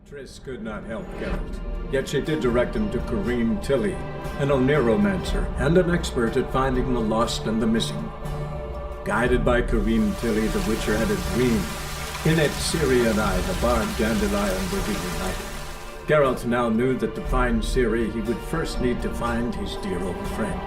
Triss could not help Geralt, yet she did direct him to Kareem Tilly, an Oneromancer and an expert at finding the lost and the missing. Guided by Kareem Tilly, the Witcher had a dream. In it, Ciri and I, the Bard Dandelion, were reunited. Geralt now knew that to find Ciri, he would first need to find his dear old friend.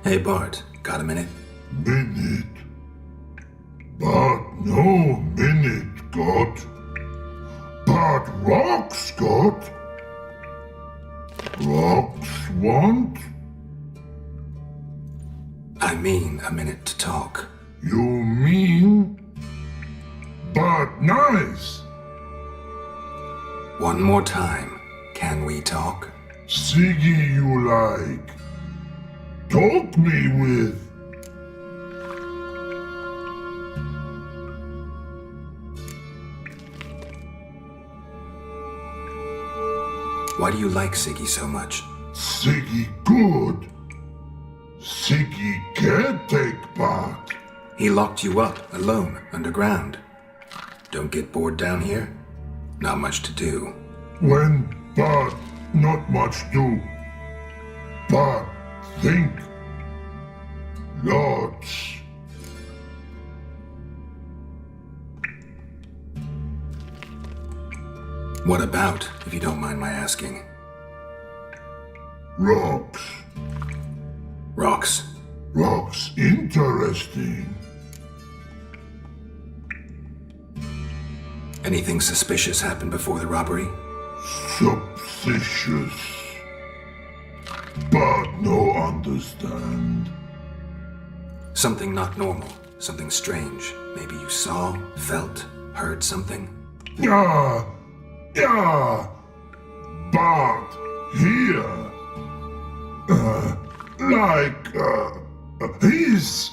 Hey Bart, got a minute? Minute? But no minute, got. But rocks, got. Rocks want? I mean a minute to talk. You mean? But nice. One more time, can we talk? Siggy you like. Talk me with. Why do you like Siggy so much? Siggy good. Siggy can't take part. He locked you up, alone, underground. Don't get bored down here? Not much to do. When, but not much do. But think. Lots. What about, if you don't mind my asking? Rocks. Rocks. Rocks interesting. Anything suspicious happened before the robbery? Suspicious. But no understand. Something not normal, something strange. Maybe you saw, felt, heard something? Yeah. But here. His.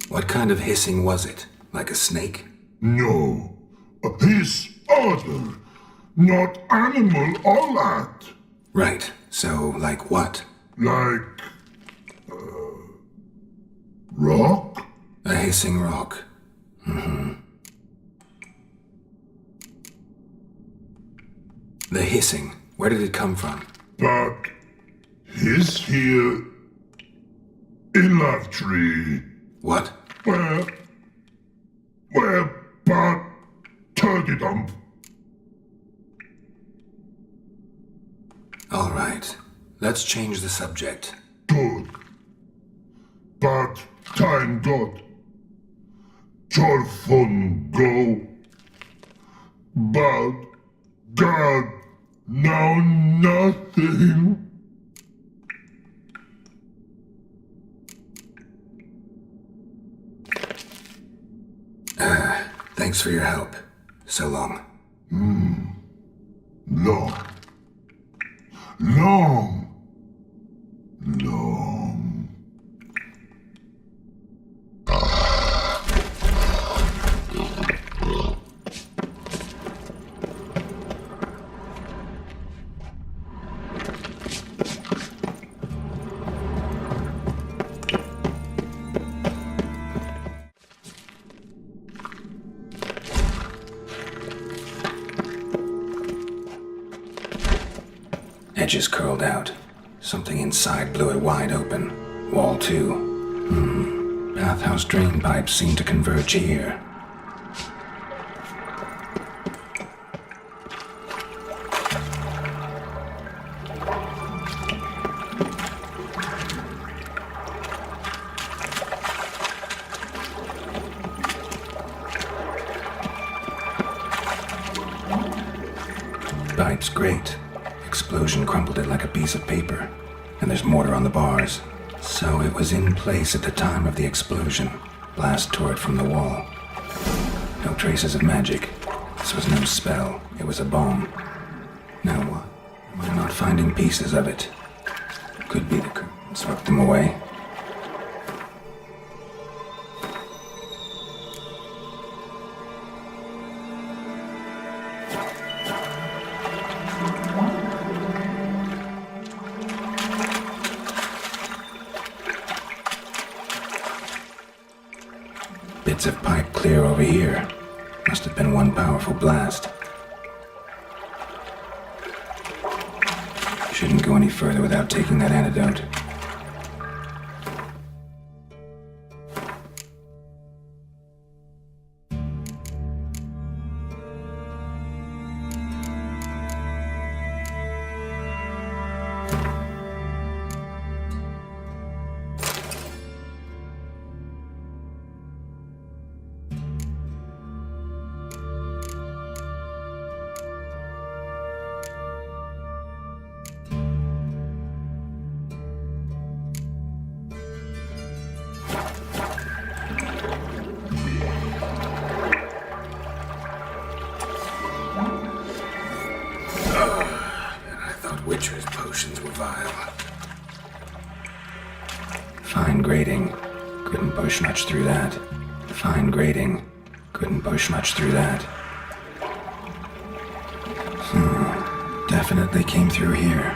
What kind of hissing was it? Like a snake? No. His other. Not animal all that. Right, so like what? Like. Rock? A hissing rock. The hissing, where did it come from? But. His here. In love tree. What? Where, but, turkey dump. All right, let's change the subject. Good. But, time got. Fun go. But, God, now nothing. Thanks for your help. So long. Long. Long. Long. Edges curled out. Something inside blew it wide open. Wall 2. Bathhouse drain pipes seem to converge here. Pipes grate. Explosion crumpled it like a piece of paper. And there's mortar on the bars. So it was in place at the time of the explosion. Blast tore it from the wall. No traces of magic. This was no spell. It was a bomb. Now what? Am I not finding pieces of it? Could be the curtain swept them away. Bits of pipe clear over here. Must have been one powerful blast. Shouldn't go any further without taking that antidote. Witcher's potions were vile. Fine grating. Couldn't push much through that. Fine grating. Couldn't push much through that. Definitely came through here.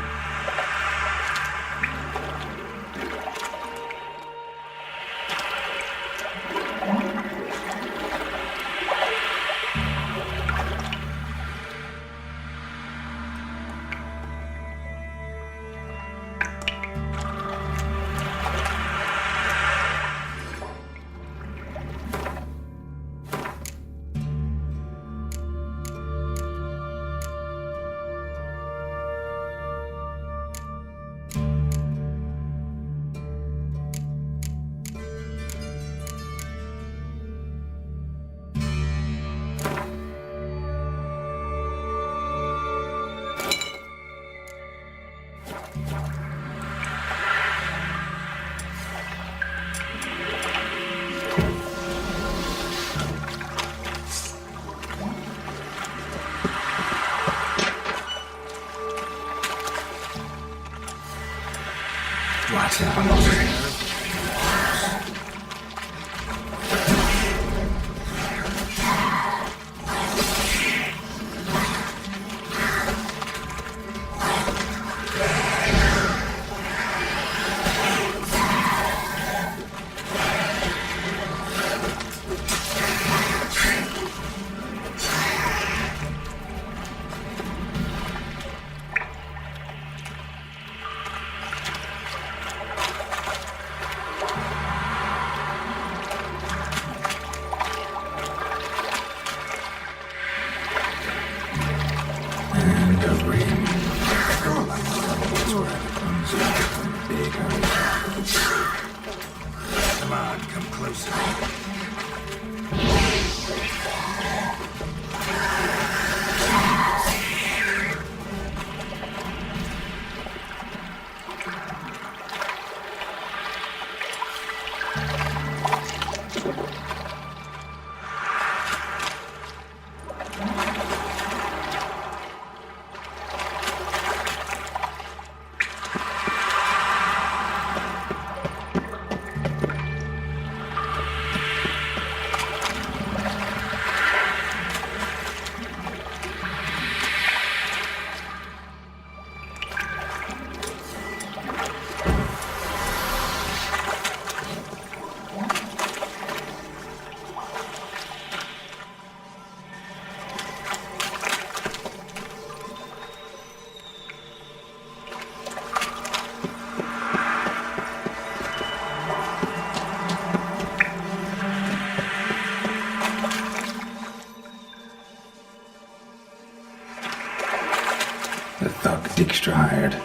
Dijkstra hired.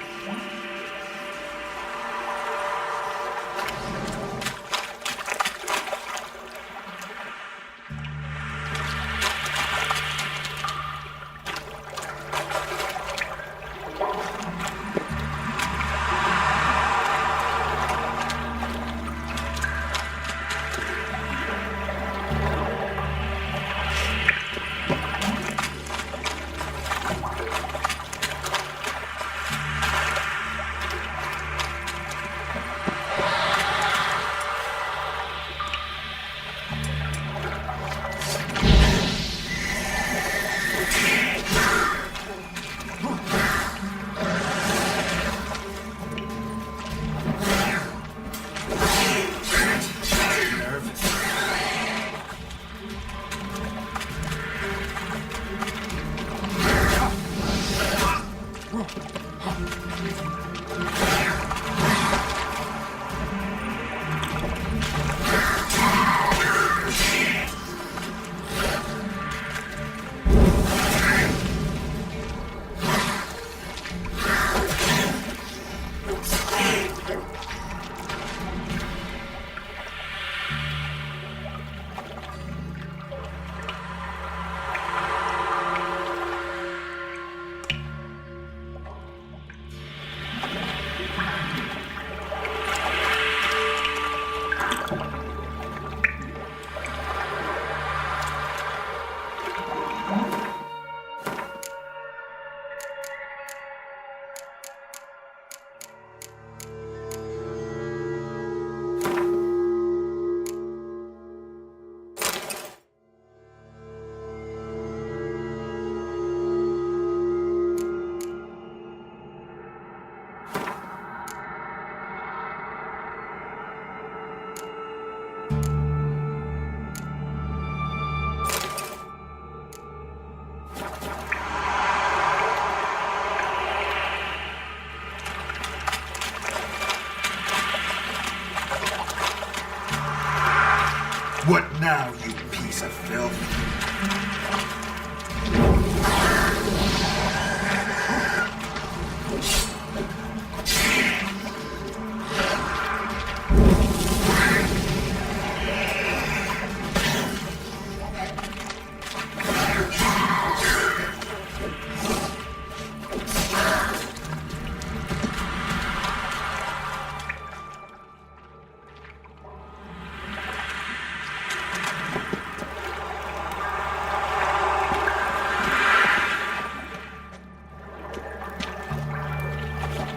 What now, you piece of filth?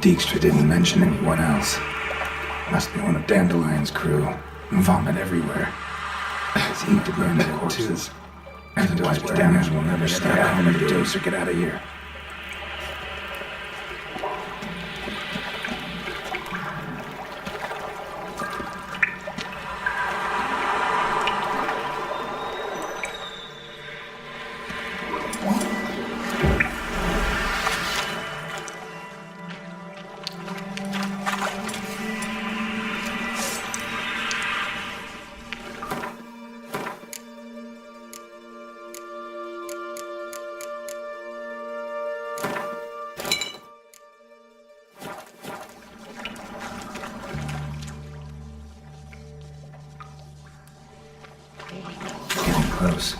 Dijkstra didn't mention anyone else. Must be one of Dandelion's crew. Vomit everywhere. Seem to burn the corpses. Otherwise, the damage will never stop. How many dose or get out of here? Close.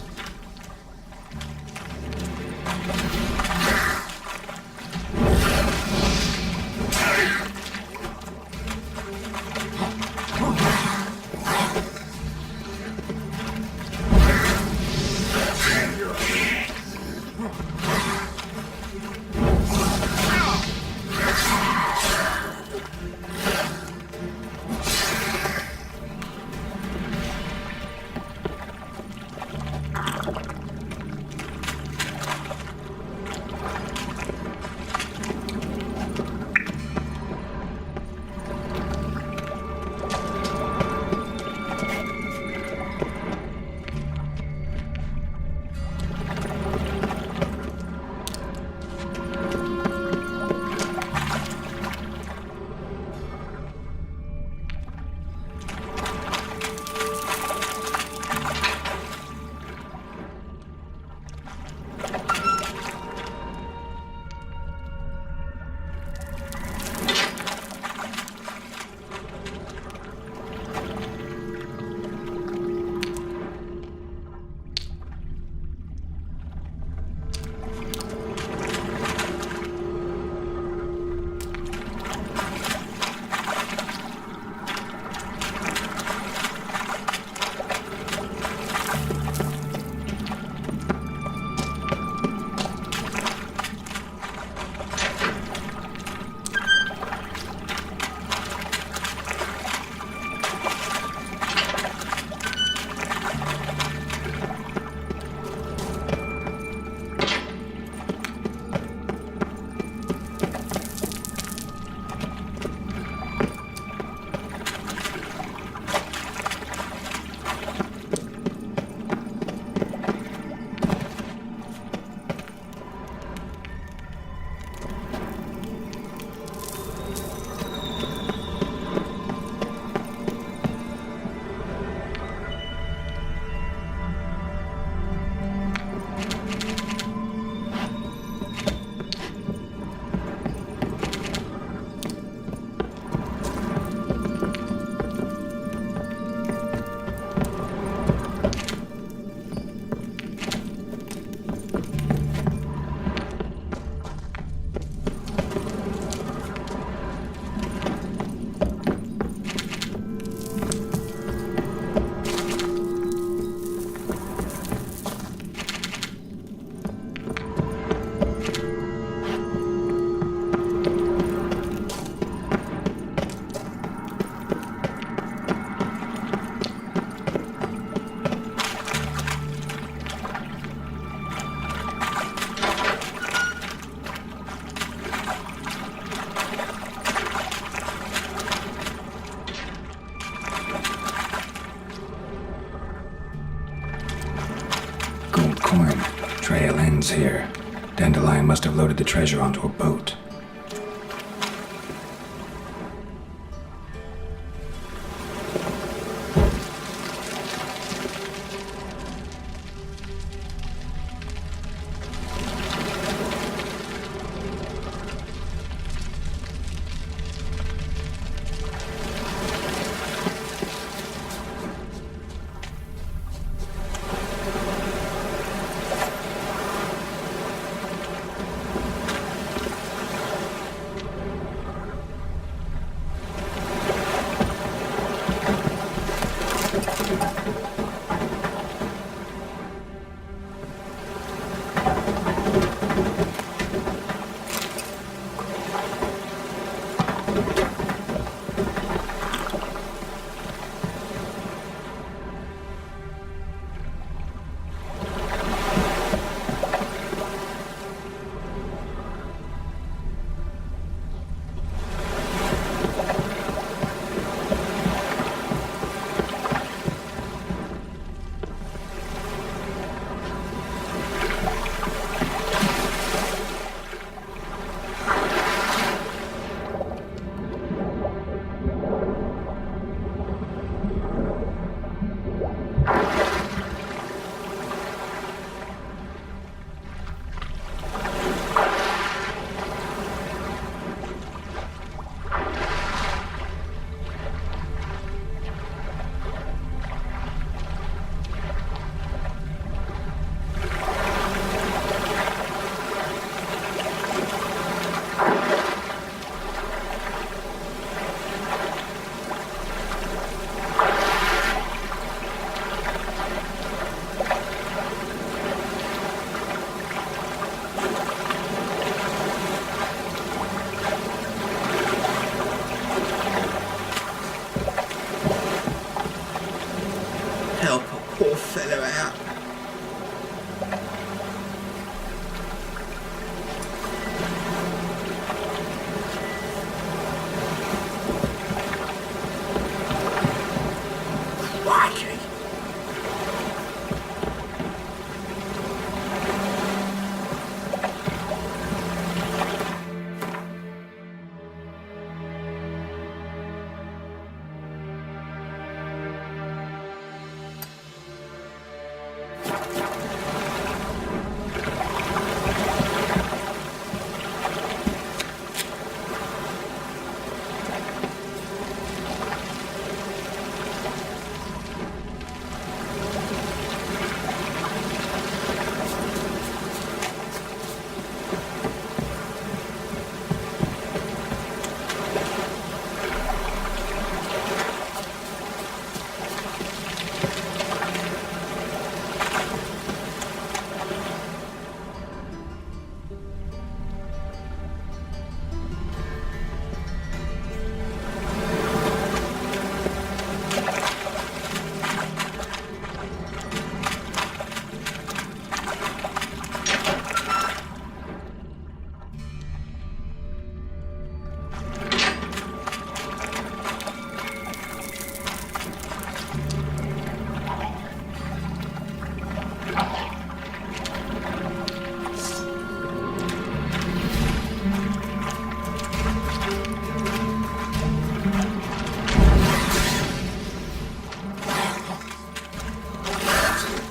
bones here. Dandelion must have loaded the treasure onto a boat. Help a poor fellow out. Crikey.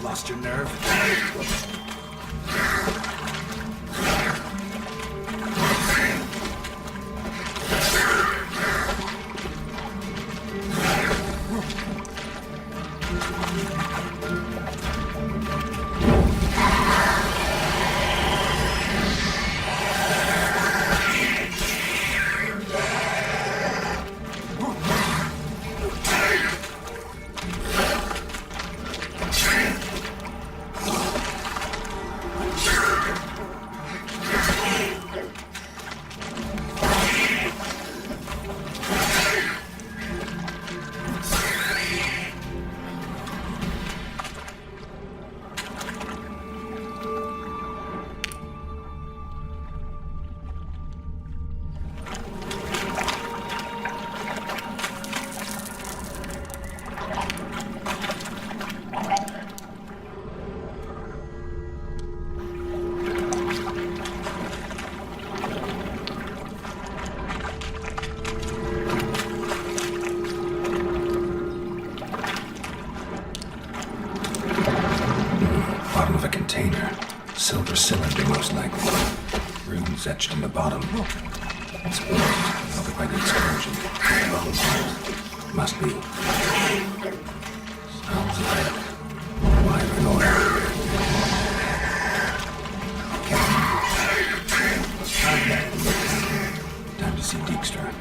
Lost your nerve? Bottom of a container. Silver cylinder, most likely. Runes etched in the bottom. Exposed, melted by the explosion. Bottom part. Must be. Smells like wyvern oil. Time to see Dijkstra.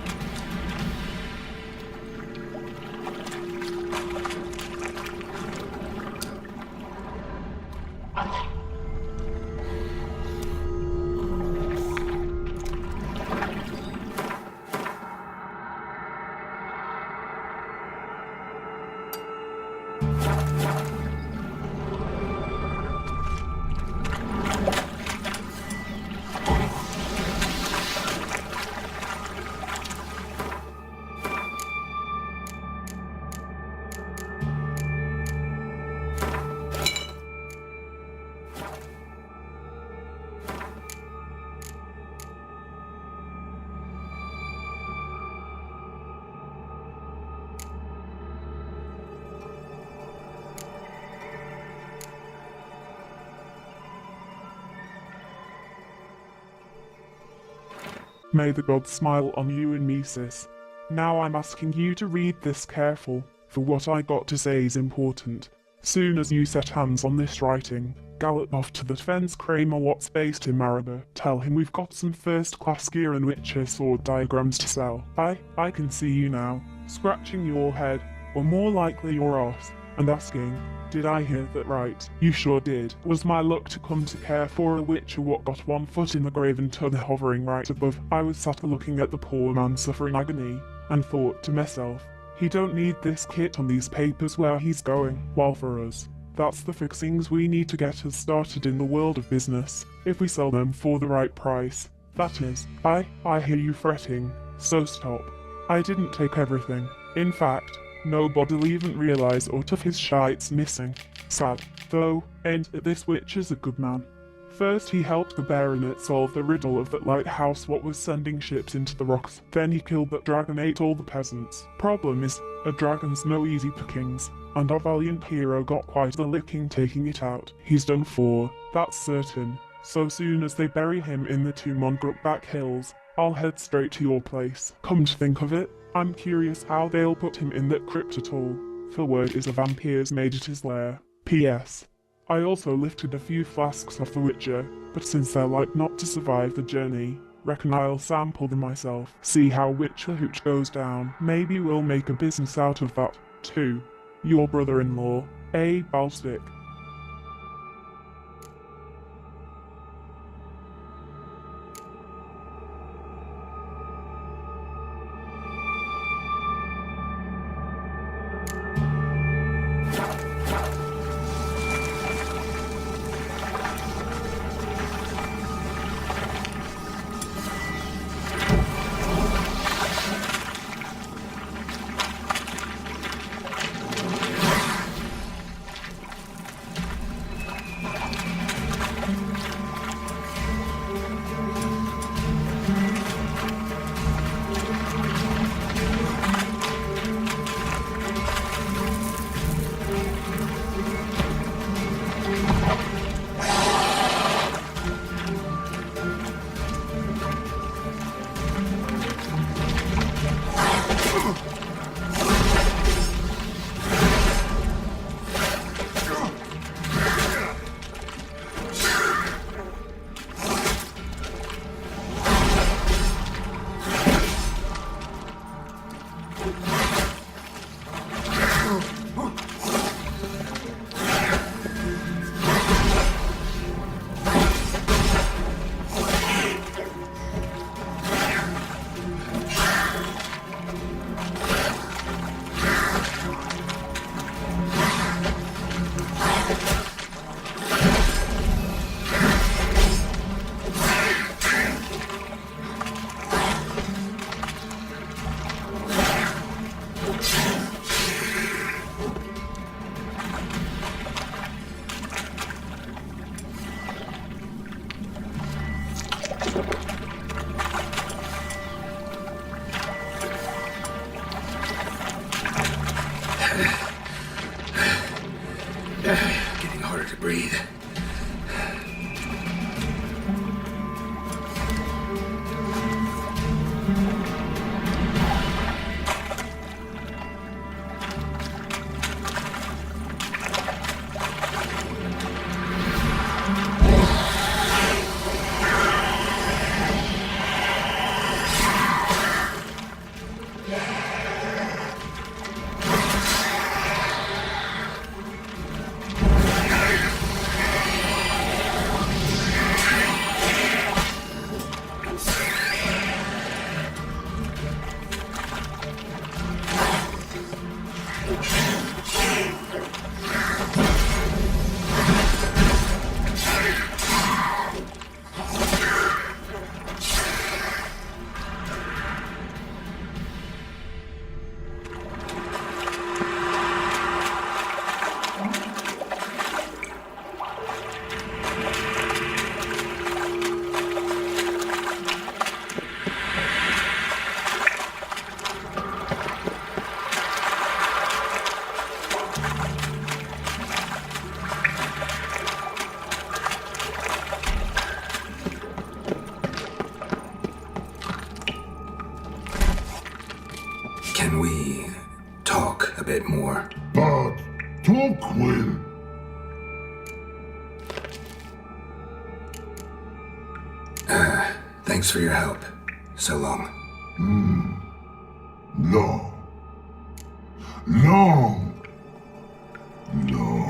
May the gods smile on you and me, sis. Now I'm asking you to read this careful, for what I got to say is important. Soon as you set hands on this writing, gallop off to the defense Kramer what's based in Maribor. Tell him we've got some first-class gear and Witcher sword diagrams to sell. I can see you now, scratching your head, or more likely your arse, and asking, did I hear that right? You sure did. Was my luck to come to care for a Witcher what got one foot in the grave and t'other hovering right above? I was sat looking at the poor man suffering agony, and thought to myself, he don't need this kit on these papers where he's going. While for us, that's the fixings we need to get us started in the world of business, if we sell them for the right price. That is, I hear you fretting, so stop. I didn't take everything. In fact, nobody'll even realise aught of his shite's missing. Sad, though, ain't it this Witcher's a good man. First he helped the Baronet solve the riddle of that lighthouse what was sending ships into the rocks. Then he killed that dragon, ate all the peasants. Problem is, a dragon's no easy pickings, and our valiant hero got quite the licking taking it out. He's done for, that's certain. So soon as they bury him in the tomb on Brookback Hills, I'll head straight to your place. Come to think of it, I'm curious how they'll put him in that crypt at all, for word is a vampire's made it his lair. P.S. I also lifted a few flasks off the Witcher, but since they're like not to survive the journey, reckon I'll sample them myself. See how Witcher hooch goes down. Maybe we'll make a business out of that, too. Your brother-in-law, A. Balstick. Getting harder to to breathe. Can we talk a bit more? But talk will. Thanks for your help. So long. Long. Long. Long.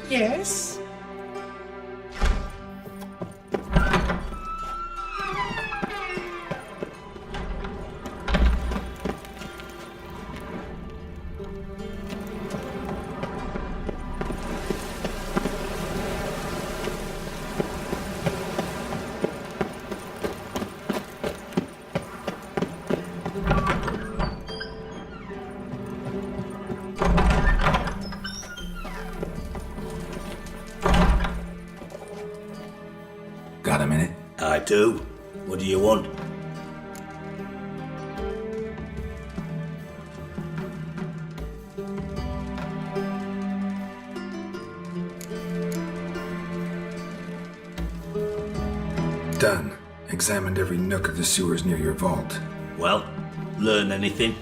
Yes? Got a minute? I do. What do you want? Done. Examined every nook of the sewers near your vault. Well, learn anything?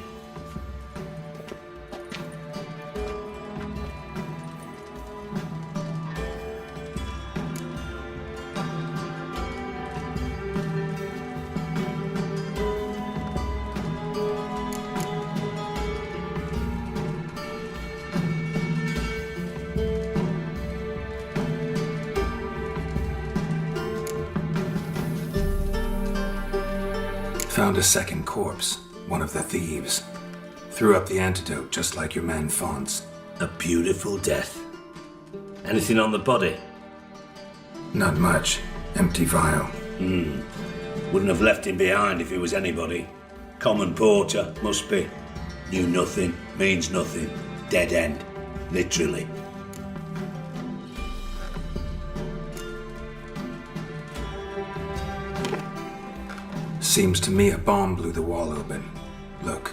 Found a second corpse, one of the thieves. Threw up the antidote just like your man Fonz. A beautiful death. Anything on the body? Not much. Empty vial. Wouldn't have left him behind if he was anybody. Common porter, must be. Knew nothing, means nothing. Dead end. Literally. Seems to me a bomb blew the wall open. Look.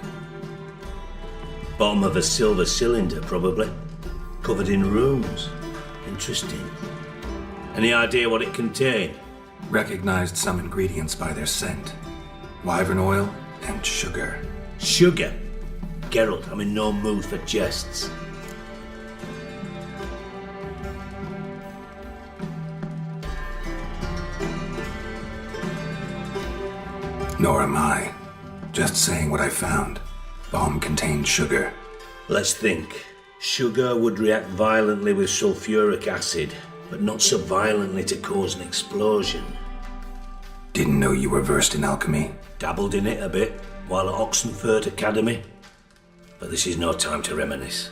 Bottom of a silver cylinder, probably. Covered in runes. Interesting. Any idea what it contained? Recognized some ingredients by their scent. Wyvern oil and sugar. Sugar? Geralt, I'm in no mood for jests. Nor am I. Just saying what I found. Bomb contained sugar. Let's think. Sugar would react violently with sulfuric acid, but not so violently to cause an explosion. Didn't know you were versed in alchemy. Dabbled in it a bit while at Oxenford Academy. But this is no time to reminisce.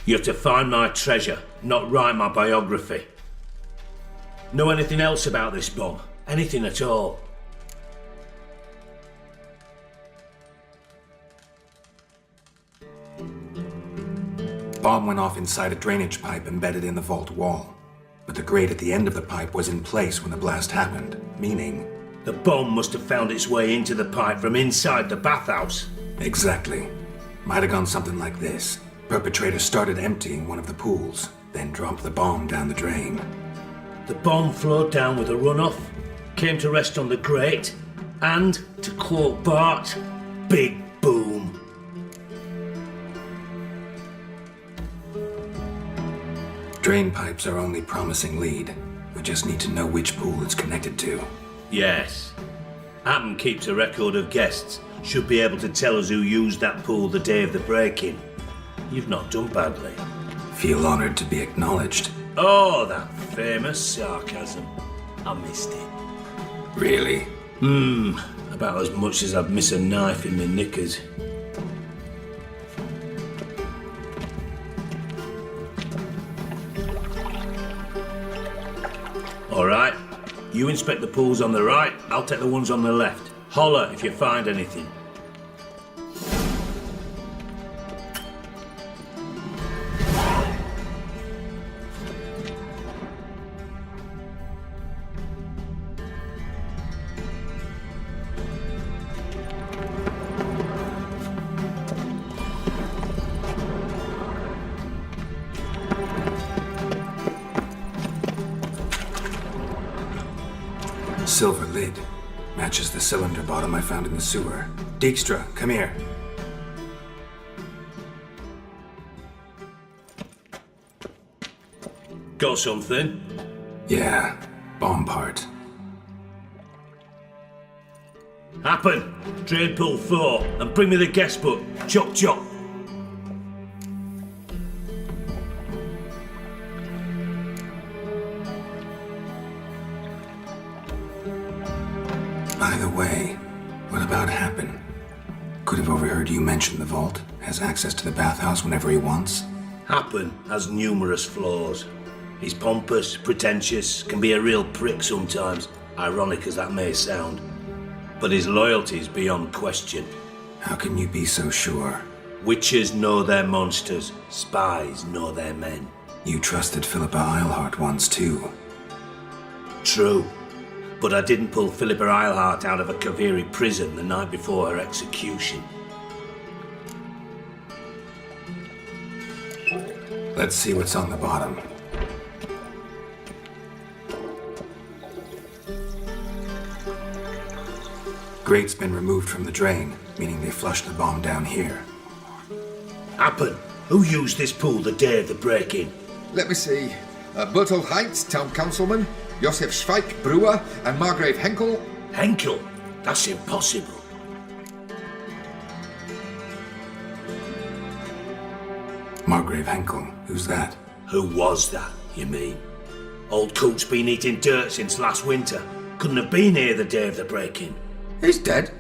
You have to find my treasure, not write my biography. Know anything else about this bomb? Anything at all? Bomb went off inside a drainage pipe embedded in the vault wall. But the grate at the end of the pipe was in place when the blast happened, meaning... The bomb must have found its way into the pipe from inside the bathhouse. Exactly. Might have gone something like this. Perpetrator started emptying one of the pools, then dropped the bomb down the drain. The bomb flowed down with a runoff, came to rest on the grate, and, to quote Bart, big boom. Drain pipes are only promising lead. We just need to know which pool it's connected to. Yes. Appen keeps a record of guests. Should be able to tell us who used that pool the day of the break-in. You've not done badly. Feel honored to be acknowledged. Oh, that famous sarcasm. I missed it. Really? About as much as I'd miss a knife in my knickers. Alright, you inspect the pools on the right, I'll take the ones on the left. Holler if you find anything. Silver lid. Matches the cylinder bottom I found in the sewer. Dijkstra, come here. Got something? Yeah, bomb part. Happen! Trade pool 4 and bring me the guest book. Chop chop. By the way, what about Happen? Could have overheard you mention the vault. Has access to the bathhouse whenever he wants. Happen has numerous flaws. He's pompous, pretentious, can be a real prick sometimes, ironic as that may sound. But his loyalty's beyond question. How can you be so sure? Witches know their monsters, spies know their men. You trusted Philippa Eilhart once too. True. But I didn't pull Philippa Eilhart out of a Kaviri prison the night before her execution. Let's see what's on the bottom. Grate's been removed from the drain, meaning they flushed the bomb down here. Happen. Who used this pool the day of the break-in? Let me see. Bertold Heitz, Town Councilman, Josef Schweik, Brewer, and Margrave Henkel. Henkel? That's impossible. Margrave Henkel, who's that? Who was that, you mean? Old coot's been eating dirt since last winter. Couldn't have been here the day of the break-in. He's dead?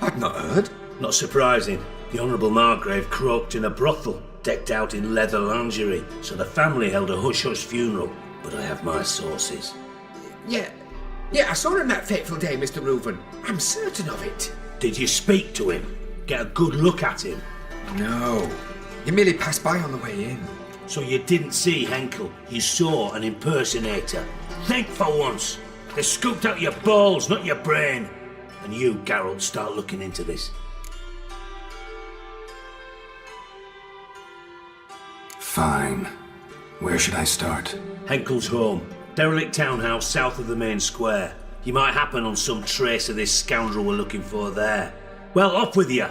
I'd not heard. Not surprising. The Honourable Margrave croaked in a brothel, decked out in leather lingerie, so the family held a hush-hush funeral. But I have my sources. Yeah, I saw him that fateful day, Mr. Reuven. I'm certain of it. Did you speak to him? Get a good look at him? No. He merely passed by on the way in. So you didn't see Henkel, you saw an impersonator. Think for once. They scooped out your balls, not your brain. And you, Geralt, start looking into this. Fine. Where should I start? Henkel's home. Derelict townhouse south of the main square. You might happen on some trace of this scoundrel we're looking for there. Well, off with you!